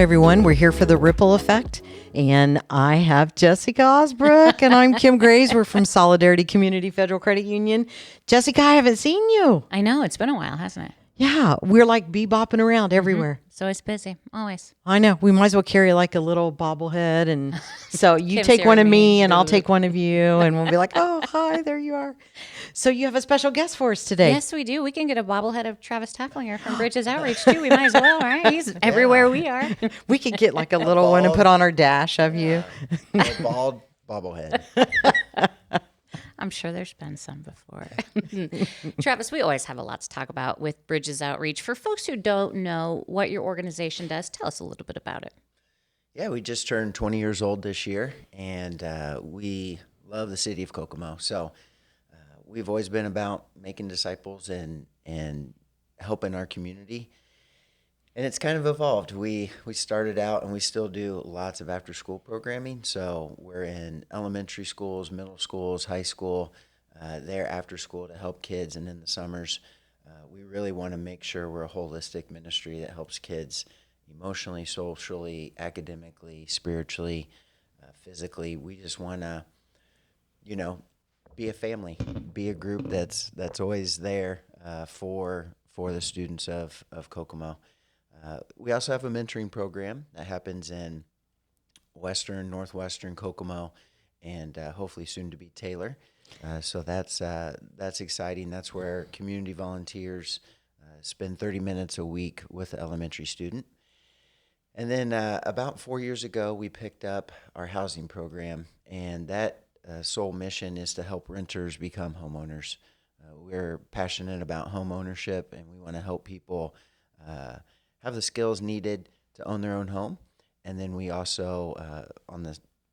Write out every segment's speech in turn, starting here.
everyone. We're here for the Ripple Effect, and I have Jessica Ausbrook, and I'm Kim Grays. We're from Solidarity Community Federal Credit Union. Jessica, I haven't seen you. I know. It's been a while, hasn't it? Yeah, we're like bebopping around everywhere. So it's busy, always. I know. We might as well carry like a little bobblehead, and so you Kim, take Sarah, one of me, me. and I'll take one of you, and we'll be like, oh, hi, there you are. So you have a special guest for us today. Yes, we do. We can get a bobblehead of Travis Tacklinger from Bridges Outreach, too. We might as well, right? He's everywhere we are. We could get like a little one and put on our dash of you. A bald bobblehead. I'm sure there's been some before. Travis, we always have a lot to talk about with Bridges Outreach. For folks who don't know what your organization does, tell us a little bit about it. Yeah, we just turned 20 years old this year, and we love the city of Kokomo. So we've always been about making disciples and helping our community. And it's kind of evolved. We started out, and we still do lots of after-school programming. So we're in elementary schools, middle schools, high school, there after school to help kids. And in the summers, we really want to make sure we're a holistic ministry that helps kids emotionally, socially, academically, spiritually, physically. We just want to, be a family, be a group that's always there for the students of Kokomo. We also have a mentoring program that happens in Western, Northwestern Kokomo, and hopefully soon to be Taylor. So that's exciting. That's where community volunteers spend 30 minutes a week with an elementary student. And then about 4 years ago, we picked up our housing program, and that sole mission is to help renters become homeowners. We're passionate about home ownership, and we want to help people have the skills needed to own their own home. And then we also,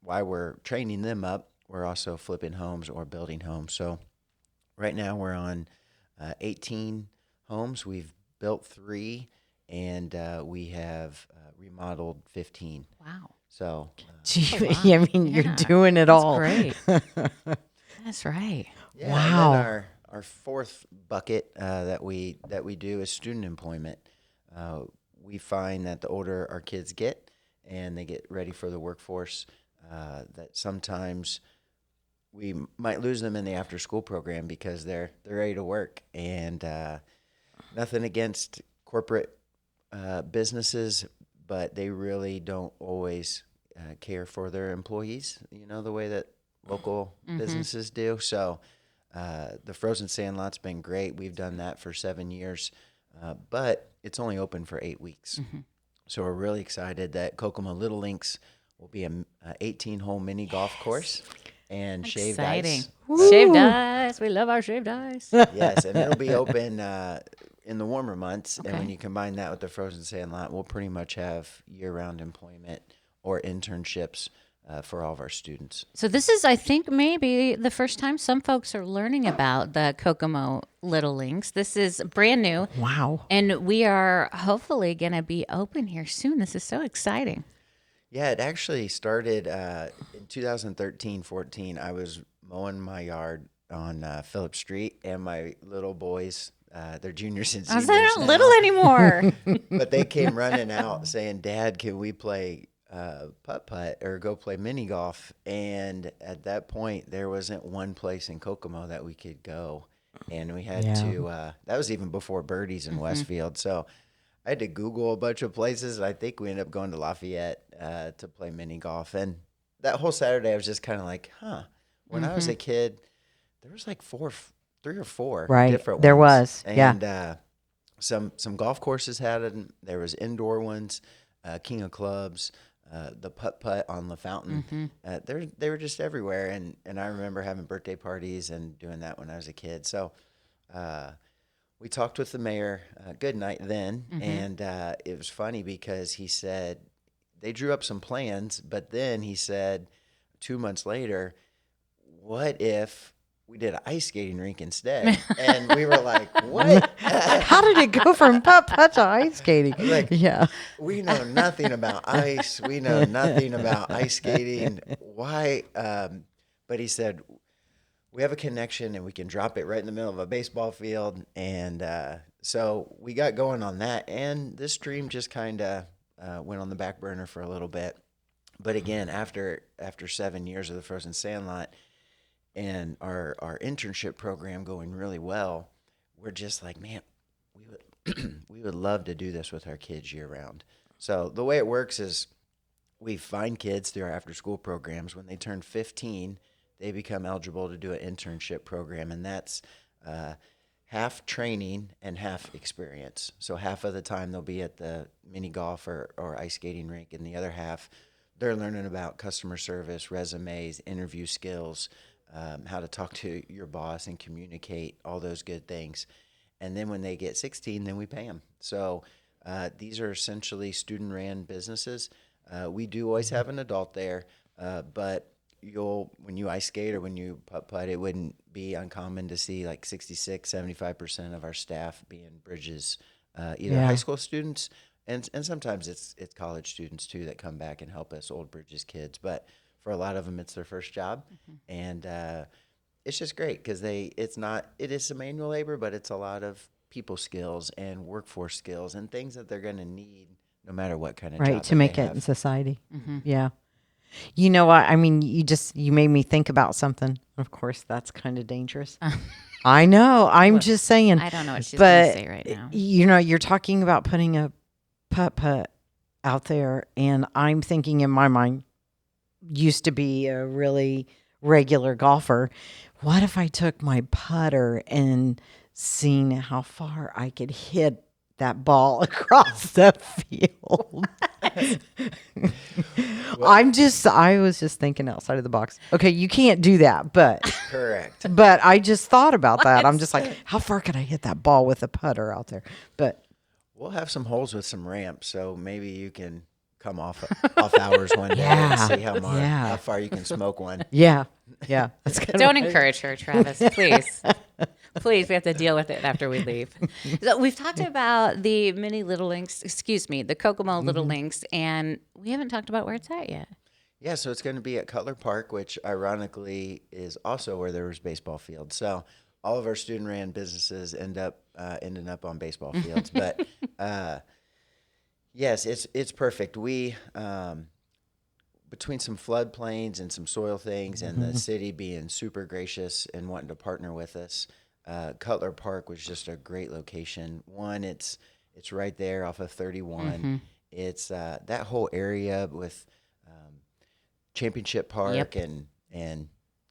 while we're training them up, we're also flipping homes or building homes. So right now we're on 18 homes. We've built 3, and we have remodeled 15. Wow. So, I mean, you're doing it all. Great. That's right. yeah, Wow. And then our fourth bucket that we do is student employment. We find that the older our kids get and they get ready for the workforce, that sometimes we might lose them in the after-school program because they're ready to work. And nothing against corporate businesses, but they really don't always care for their employees, the way that local businesses do. So the Frozen Sandlot's been great. We've done that for 7 years, but it's only open for 8 weeks. So we're really excited that Kokomo Little Links will be an 18-hole mini golf course and shaved ice. Shaved ice. We love our shaved ice. Yes, and it'll be open in the warmer months. Okay. And when you combine that with the Frozen Sandlot, we'll pretty much have year-round employment or internships for all of our students. So this is, I think, maybe the first time some folks are learning about the Kokomo Little Links. This is brand new. Wow. And we are hopefully going to be open here soon. This is so exciting. Yeah, it actually started in 2013-14. I was mowing my yard on Phillip Street, and my little boys, they're juniors and seniors They're not now, little anymore. but they came running out saying, "Dad, can we play putt-putt or go play mini golf?" And at that point, there wasn't one place in Kokomo that we could go. And we had to, that was even before Birdies in Westfield. So I had to Google a bunch of places. And I think we ended up going to Lafayette to play mini golf. And that whole Saturday, I was just kind of like, when I was a kid, there was like 3 or 4 different ones. There was, and some golf courses had it. There was indoor ones, King of Clubs, the putt-putt on the fountain. They were just everywhere. And I remember having birthday parties and doing that when I was a kid. So we talked with the mayor, good night then, and it was funny because he said they drew up some plans, but then he said 2 months later, what if we did an ice skating rink instead? And we were like, what? How did it go from putt-putt to ice skating? Like, yeah. we know nothing about ice. We know nothing about ice skating. Why? But he said, we have a connection and we can drop it right in the middle of a baseball field. And so we got going on that. And this dream just kind of went on the back burner for a little bit. But again, after 7 years of the Frozen Sandlot and our internship program going really well, we're just like, man, we would love to do this with our kids year round. So the way it works is we find kids through our after school programs. When they turn 15, they become eligible to do an internship program, and that's half training and half experience. So half of the time they'll be at the mini golf or ice skating rink, and the other half they're learning about customer service, resumes, interview skills, how to talk to your boss and communicate, all those good things. And then when they get 16, then we pay them. So these are essentially student-ran businesses. We do always have an adult there, but when you ice skate or when you putt, it wouldn't be uncommon to see like 66, 75% of our staff being Bridges, either high school students, and sometimes it's college students too that come back and help us, Old Bridges kids. But for a lot of them, it's their first job, and it's just great because it is some manual labor, but it's a lot of people skills and workforce skills and things that they're going to need no matter what kind of job to make it in society. Yeah. You know what? I mean, you made me think about something. Of course, that's kind of dangerous. I know. I'm just saying. I don't know what she's going to say right now. You know, you're talking about putting a putt out there, and I'm thinking in my mind, used to be a really regular golfer. What if I took my putter and seen how far I could hit that ball across the field? I was just thinking outside of the box. Okay, you can't do that, but Correct. But I just thought about that. I'm just like, how far could I hit that ball with a putter out there? But we'll have some holes with some ramps, so maybe you can come off hours one day and see how far you can smoke one. Yeah. That's Don't encourage her, Travis, please. Please, we have to deal with it after we leave. So we've talked about the the Kokomo Little Links, and we haven't talked about where it's at yet. Yeah, so it's going to be at Cutler Park, which ironically is also where there was baseball fields. So all of our student-ran businesses ending up on baseball fields. But yes, it's perfect. We between some floodplains and some soil things, and the city being super gracious and wanting to partner with us, Cutler Park was just a great location. One, it's right there off of 31. It's that whole area with Championship Park and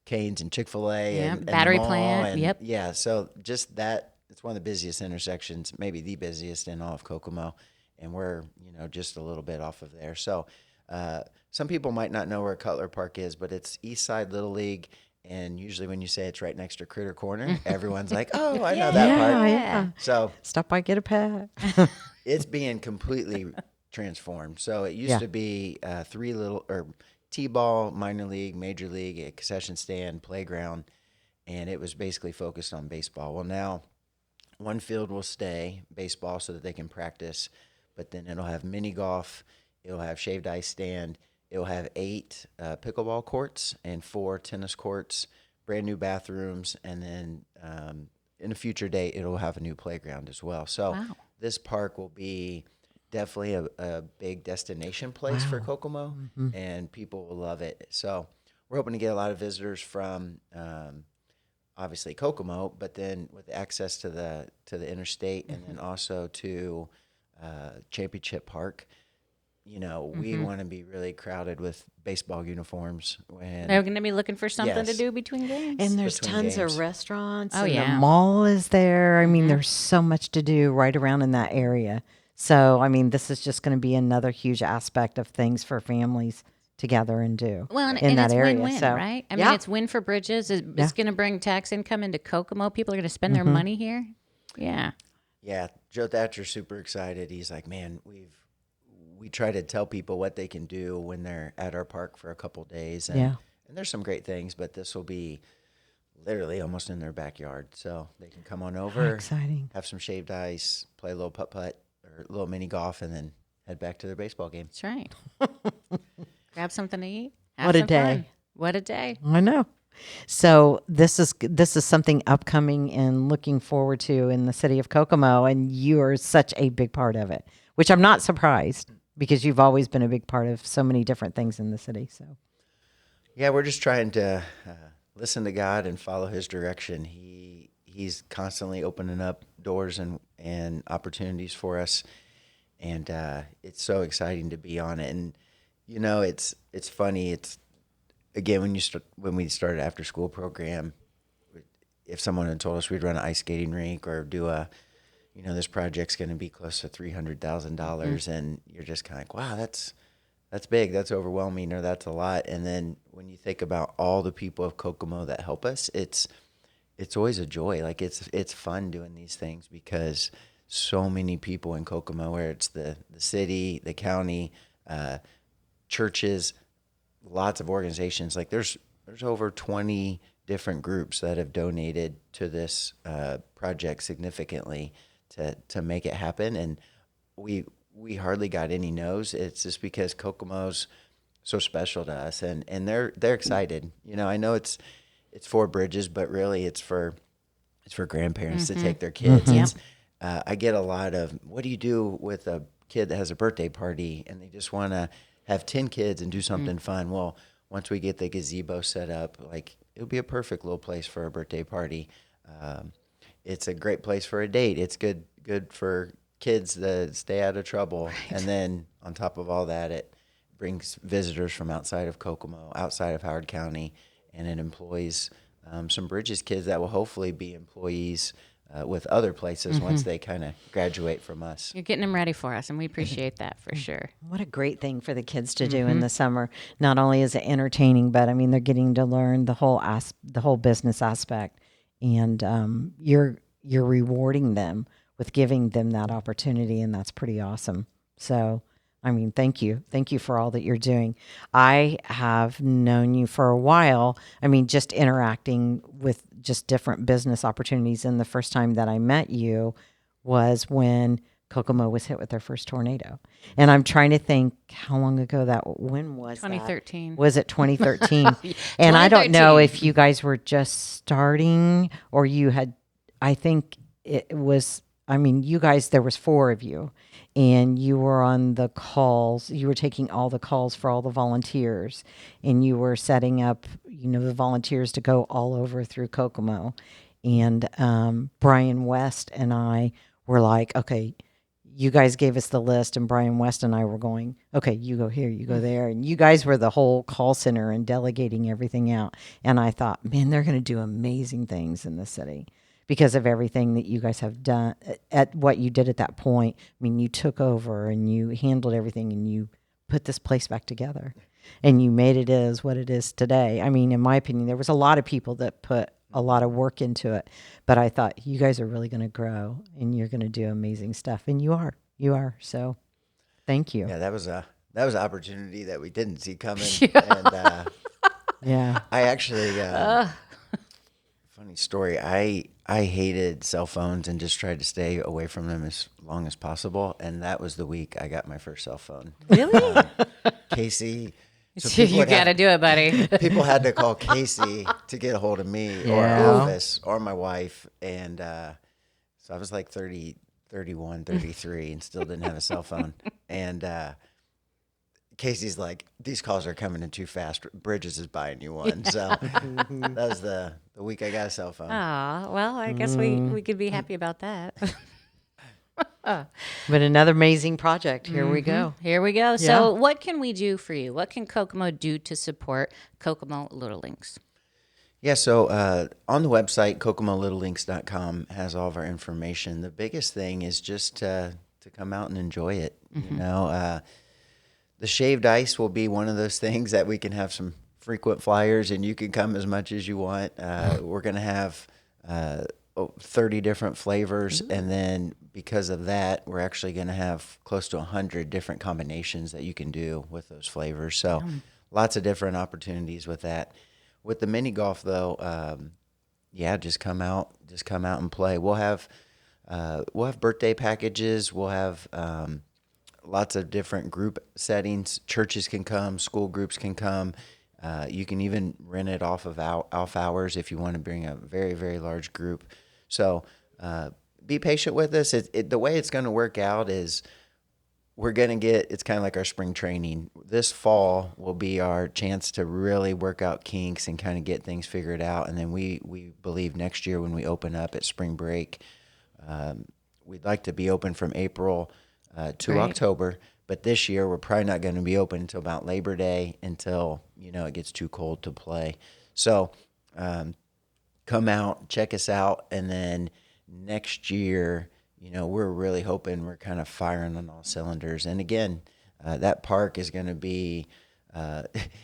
Cane's and Chick-fil-A and Battery the mall Plant. And, yeah, so just that, it's one of the busiest intersections, maybe the busiest in all of Kokomo, and we're just a little bit off of there. So some people might not know where Cutler Park is, but it's East Side Little League. And usually when you say it's right next to Critter Corner, everyone's like, oh, I know that park. Yeah. So stop by, get a pet. It's being completely transformed. So it used to be T-ball, minor league, major league, a concession stand, playground, and it was basically focused on baseball. Well, now one field will stay baseball so that they can practice, but then it'll have mini golf, it'll have shaved ice stand, it'll have 8 pickleball courts and 4 tennis courts, brand new bathrooms, and then in a future date, it'll have a new playground as well. So this park will be definitely a big destination place for Kokomo, and people will love it. So we're hoping to get a lot of visitors from obviously Kokomo, but then with access to the interstate and then also to Championship Park. We want to be really crowded with baseball uniforms. They're going to be looking for something to do between games. And there's tons of restaurants. Oh, and yeah. The mall is there. I mean, there's so much to do right around in that area. So, I mean, this is just going to be another huge aspect of things for families to gather and do. Well, and in that it's area. win-win, So, right? I mean, it's win for Bridges. It's going to bring tax income into Kokomo. People are going to spend their money here. Yeah. Yeah. Joe Thatcher's super excited. He's like, man, we try to tell people what they can do when they're at our park for a couple days. And there's some great things, but this will be literally almost in their backyard. So they can come on over, how exciting. Have some shaved ice, play a little putt-putt or a little mini golf, and then head back to their baseball game. That's right. Grab something to eat. What a day. Fun. What a day. I know. So this is something upcoming and looking forward to in the city of Kokomo, and you are such a big part of it, which I'm not surprised because you've always been a big part of so many different things in the city. So Yeah, we're just trying to listen to God and follow His direction. He's constantly opening up doors and opportunities for us, and it's so exciting to be on it. And it's funny. It's again when we started after school program. If someone had told us we'd run an ice skating rink or do this project's going to be close to $300,000, and you're just kind of like, wow, that's big, that's overwhelming, or that's a lot. And then when you think about all the people of Kokomo that help us, it's always a joy. Like it's fun doing these things because so many people in Kokomo, where it's the city, the county, churches, lots of organizations. Like there's over 20 different groups that have donated to this project significantly to make it happen, and we hardly got any no's. It's just because Kokomo's so special to us, and they're excited. I know it's for Bridges, but really it's for grandparents to take their kids. I get a lot of, what do you do with a kid that has a birthday party and they just want to have 10 kids and do something fun? Well, once we get the gazebo set up, like it'll be a perfect little place for a birthday party. It's a great place for a date. It's good for kids to stay out of trouble. Right. And then on top of all that, it brings visitors from outside of Kokomo, outside of Howard County, and it employs some Bridges kids that will hopefully be employees with other places once they kind of graduate from us. You're getting them ready for us, and we appreciate that for sure. What a great thing for the kids to do in the summer. Not only is it entertaining, but I mean, they're getting to learn the whole business aspect, and you're rewarding them with giving them that opportunity, and that's pretty awesome. So, I mean, thank you for all that you're doing. I have known you for a while. I mean, just interacting with just different business opportunities. And the first time that I met you was when Kokomo was hit with their first tornado. And I'm trying to think how long ago when was 2013. That? Was it 2013? And I don't know if you guys were just starting or you had, I think it was, I mean, you guys, there was 4 of you. And you were on the calls. You were taking all the calls for all the volunteers, and you were setting up, the volunteers to go all over through Kokomo. And Brian West and I were like, okay, you guys gave us the list, and Brian West and I were going, okay, you go here, you go there. And you guys were the whole call center and delegating everything out. And I thought, man, they're going to do amazing things in the city because of everything that you guys have done at what you did at that point. I mean, you took over and you handled everything and you put this place back together and you made it as what it is today. I mean, in my opinion, there was a lot of people that put a lot of work into it, but I thought you guys are really going to grow and you're going to do amazing stuff. And you are. So thank you. Yeah, that was an opportunity that we didn't see coming. Yeah. And I actually, funny story. I hated cell phones and just tried to stay away from them as long as possible. And that was the week I got my first cell phone. Really? Casey. So you got to do it, buddy. People had to call Casey to get a hold of me or Elvis or my wife. And so I was like 30, 31, 33 and still didn't have a cell phone. And Casey's like, these calls are coming in too fast. Bridges is buying you one. So that was the week I got a cell phone. Oh, well, I guess we could be happy about that. But another amazing project. Here we go. Here we go. So what can we do for you? What can Kokomo do to support Kokomo Little Links? Yeah, so on the website, KokomoLittleLinks.com has all of our information. The biggest thing is just to come out and enjoy it. The shaved ice will be one of those things that we can have some frequent flyers, and you can come as much as you want. We're going to have 30 different flavors, and then because of that, we're actually going to have close to 100 different combinations that you can do with those flavors. So lots of different opportunities with that. With the mini golf, though, just come out and play. We'll have birthday packages. We'll have lots of different group settings. Churches can come, school groups can come. You can even rent it off hours if you want to bring a very, very large group. So be patient with us. The way it's going to work out is we're going to get, it's kind of like our spring training. This fall will be our chance to really work out kinks and kind of get things figured out. And then we believe next year when we open up at spring break, we'd like to be open from April to Great. October. But this year, we're probably not going to be open until about Labor Day until, it gets too cold to play. So come out, check us out. And then next year, we're really hoping we're kind of firing on all cylinders. And again, that park is going to be,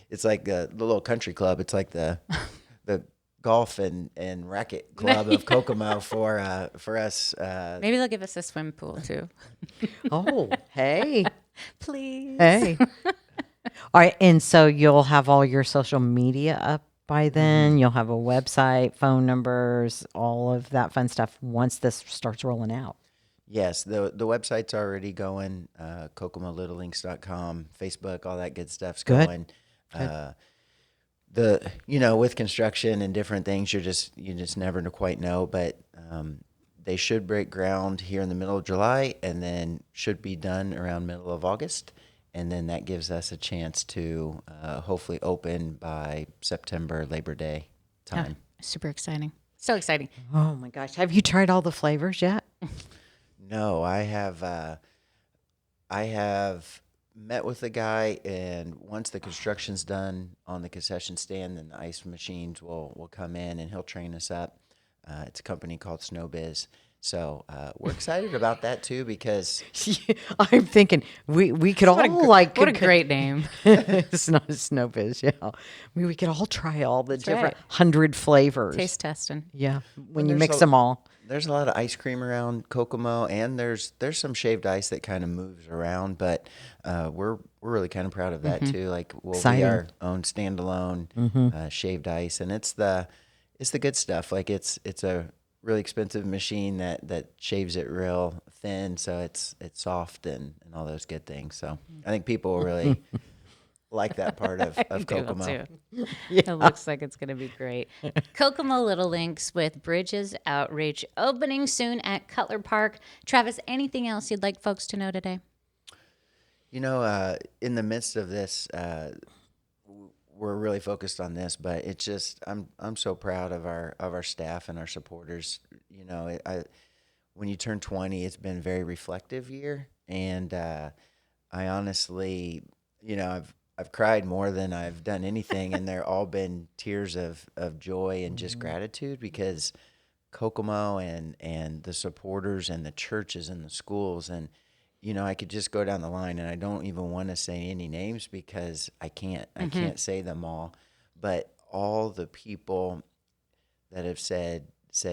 it's like the little country club. It's like the golf and racket club of Kokomo for us. Maybe they'll give us a swim pool too. Oh, hey. Please. Hey. All right. And so you'll have all your social media up by then. You'll have a website, phone numbers, all of that fun stuff once this starts rolling out. Yes, the website's already going, KokomoLittleLinks.com, Facebook, all that good stuff's Good. going. With construction and different things, you just never quite know, but they should break ground here in the middle of July and then should be done around middle of August. And then that gives us a chance to hopefully open by September, Labor Day time. Super exciting. So exciting. Oh my gosh. Have you tried all the flavors yet? No, I have met with the guy, and once the construction's done on the concession stand, then the ice machines will come in and he'll train us up. It's a company called Snowbiz. So we're excited about that too because I'm thinking we could all What a great name. it's not Snowbiz, yeah. I mean, we could all try all the different 100 flavors. Taste testing. Yeah, when you there's mix them all. There's a lot of ice cream around Kokomo, and there's some shaved ice that kind of moves around, but we're really kind of proud of that too. Like we'll Exciting. be our own standalone shaved ice, and it's the good stuff. Like it's a really expensive machine that shaves it real thin, so it's soft and all those good things. So I think people will really like that part of Kokomo. Too. It looks like it's going to be great. Kokomo Little Links with Bridges Outreach opening soon at Cutler Park. Travis, anything else you'd like folks to know today? In the midst of this, we're really focused on this, but it's just I'm so proud of our staff and our supporters. When you turn 20, it's been a very reflective year, and I honestly, I've cried more than I've done anything, and they're all been tears of joy and just gratitude because Kokomo and the supporters and the churches and the schools and I could just go down the line, and I don't even want to say any names because I can't. I can't say them all, but all the people that have said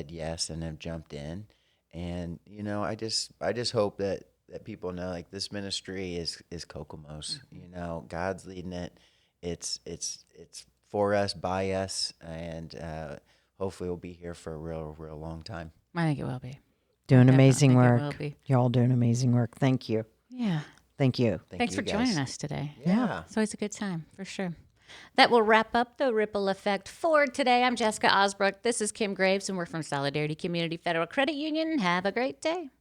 yes and have jumped in, and I just hope that people know like this ministry is Kokomo's. God's leading it. It's for us, by us, and hopefully we'll be here for a real long time. I think it will be. Doing Definitely amazing think it work. will be. You're all doing amazing work. Thank you. Yeah. Thank you. Thanks you, for guys. joining us today. Yeah. It's always a good time, for sure. That will wrap up the Ripple Effect for today. I'm Jessica Ausbrook. This is Kim Graves, and we're from Solidarity Community Federal Credit Union. Have a great day.